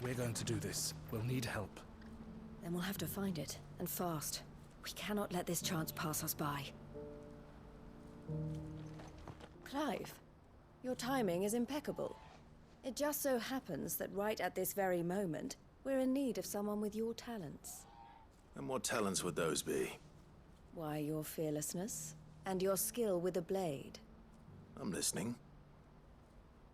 If we're going to do this, we'll need help. Then we'll have to find it, and fast. We cannot let this chance pass us by. Clive, your timing is impeccable. It just so happens that right at this very moment, we're in need of someone with your talents. And what talents would those be? Why, your fearlessness, and your skill with the blade. I'm listening.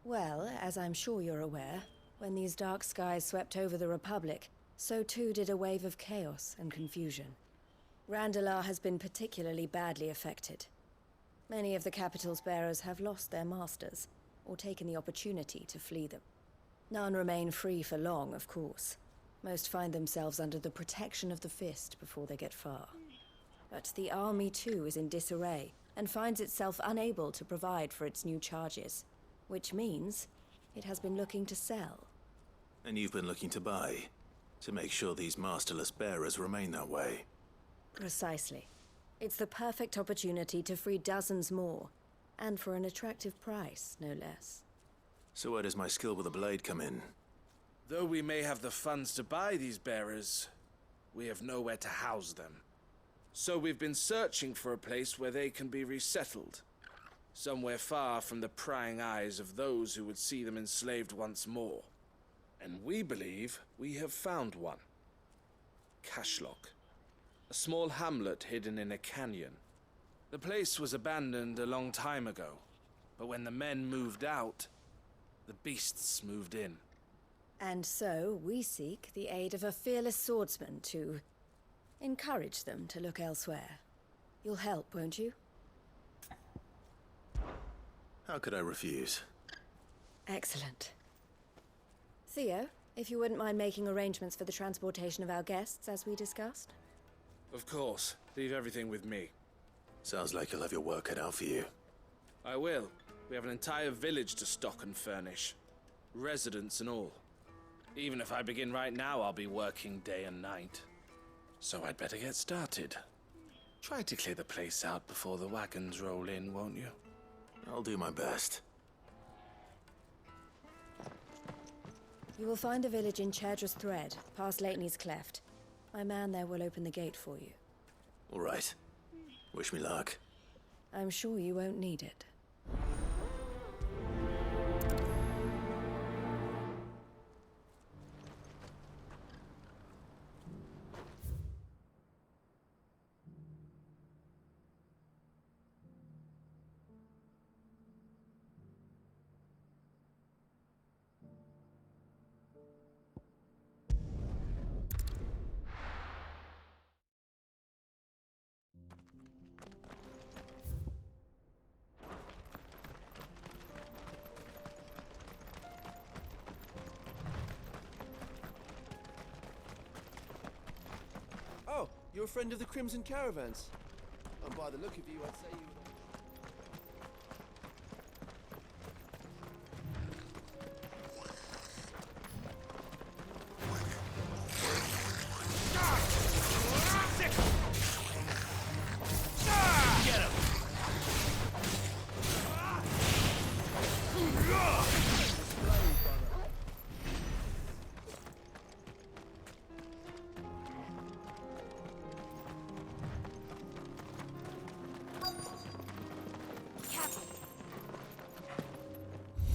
Well, as I'm sure you're aware, when these dark skies swept over the Republic, so too did a wave of chaos and confusion. Randalar has been particularly badly affected. Many of the capital's bearers have lost their masters, or taken the opportunity to flee them. None remain free for long, of course. Most find themselves under the protection of the Fist before they get far. But the army too is in disarray, and finds itself unable to provide for its new charges. Which means it has been looking to sell. And you've been looking to buy, to make sure these masterless bearers remain that way. Precisely. It's the perfect opportunity to free dozens more, and for an attractive price, no less. So where does my skill with a blade come in? Though we may have the funds to buy these bearers, we have nowhere to house them. So we've been searching for a place where they can be resettled. Somewhere far from the prying eyes of those who would see them enslaved once more. And we believe we have found one. Cashlock. A small hamlet hidden in a canyon. The place was abandoned a long time ago, but when the men moved out, the beasts moved in. And so we seek the aid of a fearless swordsman to encourage them to look elsewhere. You'll help, won't you? How could I refuse? Excellent. Theo, if you wouldn't mind making arrangements for the transportation of our guests, as we discussed. Of course. Leave everything with me. Sounds like you'll have your work cut out for you. I will. We have an entire village to stock and furnish. Residents and all. Even if I begin right now, I'll be working day and night. So I'd better get started. Try to clear the place out before the wagons roll in, won't you? I'll do my best. You will find a village in Chadra's Thread, past Lateney's Cleft. My man there will open the gate for you. All right. Wish me luck. I'm sure you won't need it. Oh, you're a friend of the Crimson Caravans. And by the look of you, I'd say you...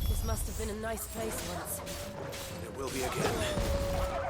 This must have been a nice place once. It will be again.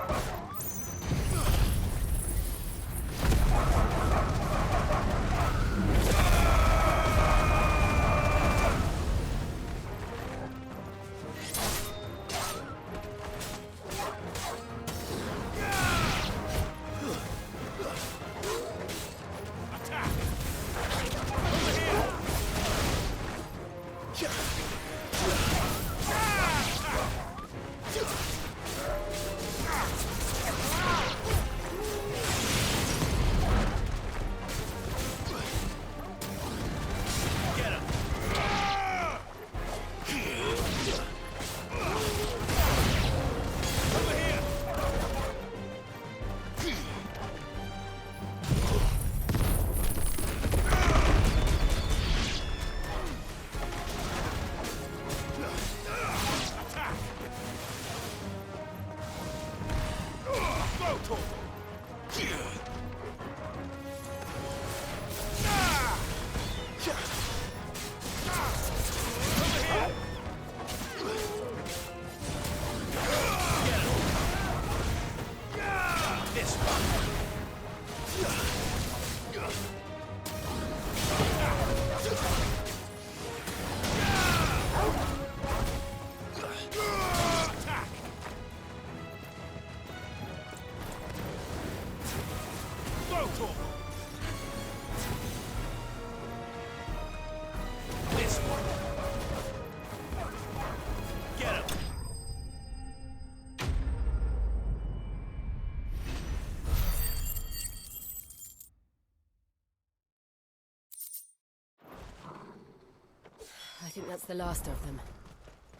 I think that's the last of them.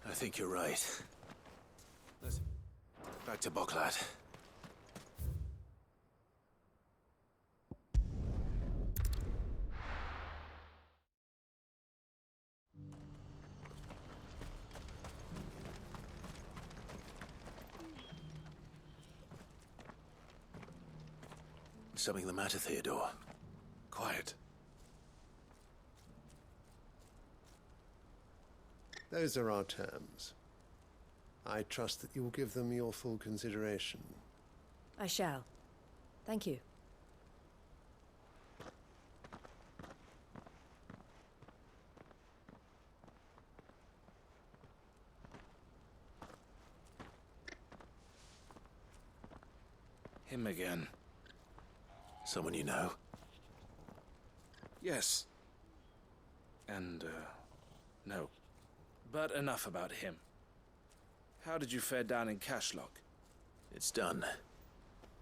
I think you're right. Let's... Back to Boklad. Something the matter, Theodore? Quiet. Those are our terms. I trust that you will give them your full consideration. I shall. Thank you. Him again. Someone you know? Yes. And, no. But enough about him. How did you fare down in Cashlock? It's done.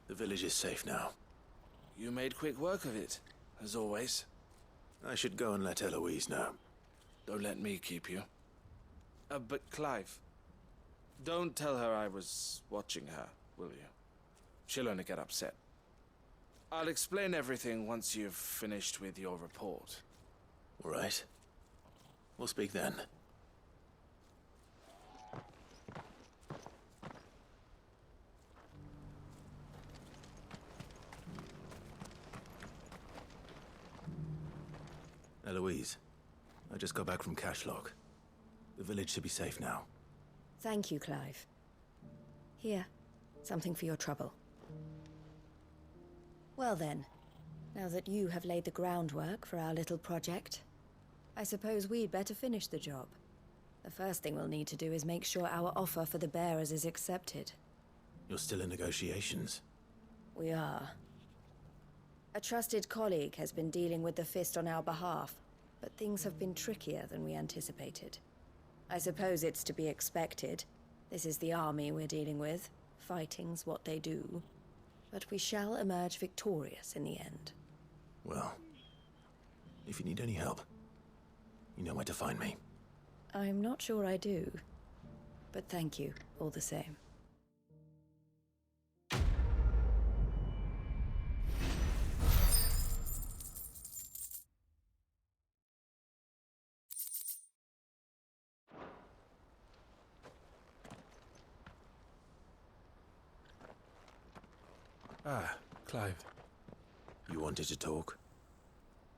The village is safe now. You made quick work of it, as always. I should go and let Eloise know. Don't let me keep you. But Clive, don't tell her I was watching her, will you? She'll only get upset. I'll explain everything once you've finished with your report. All right. We'll speak then. Eloise, I just got back from Cashlock. The village should be safe now. Thank you, Clive. Here, something for your trouble. Well then, now that you have laid the groundwork for our little project, I suppose we'd better finish the job. The first thing we'll need to do is make sure our offer for the bearers is accepted. You're still in negotiations? We are. A trusted colleague has been dealing with the Fist on our behalf, but things have been trickier than we anticipated. I suppose it's to be expected. This is the army we're dealing with. Fighting's what they do. But we shall emerge victorious in the end. Well, if you need any help, you know where to find me. I'm not sure I do, but thank you all the same. Ah, Clive. You wanted to talk?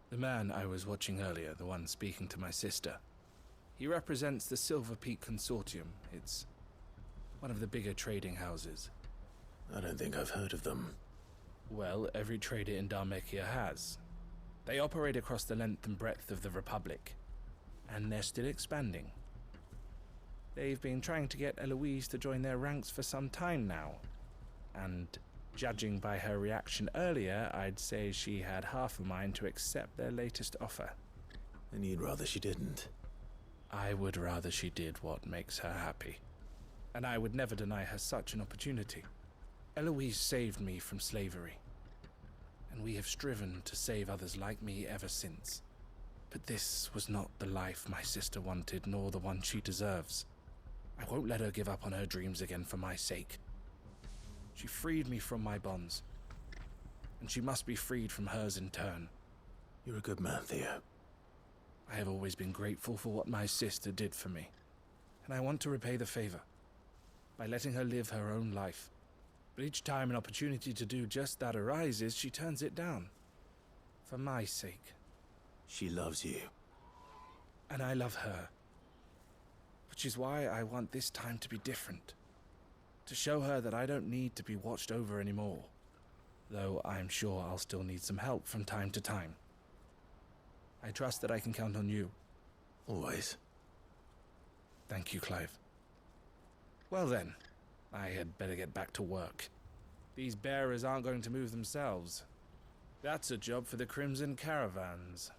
The man I was watching earlier, the one speaking to my sister. He represents the Silver Peak Consortium. It's one of the bigger trading houses. I don't think I've heard of them. Well, every trader in Dharmekia has. They operate across the length and breadth of the Republic, and they're still expanding. They've been trying to get Eloise to join their ranks for some time now, and judging by her reaction earlier, I'd say she had half a mind to accept their latest offer. And you'd rather she didn't? I would rather she did what makes her happy. And I would never deny her such an opportunity. Eloise saved me from slavery, and we have striven to save others like me ever since. But this was not the life my sister wanted, nor the one she deserves. I won't let her give up on her dreams again for my sake. She freed me from my bonds, and she must be freed from hers in turn. You're a good man, Theo. I have always been grateful for what my sister did for me, and I want to repay the favor by letting her live her own life. But each time an opportunity to do just that arises, she turns it down. For my sake. She loves you. And I love her. Which is why I want this time to be different. To show her that I don't need to be watched over anymore. Though I'm sure I'll still need some help from time to time. I trust that I can count on you. Always. Thank you, Clive. Well then, I had better get back to work. These bearers aren't going to move themselves. That's a job for the Crimson Caravans.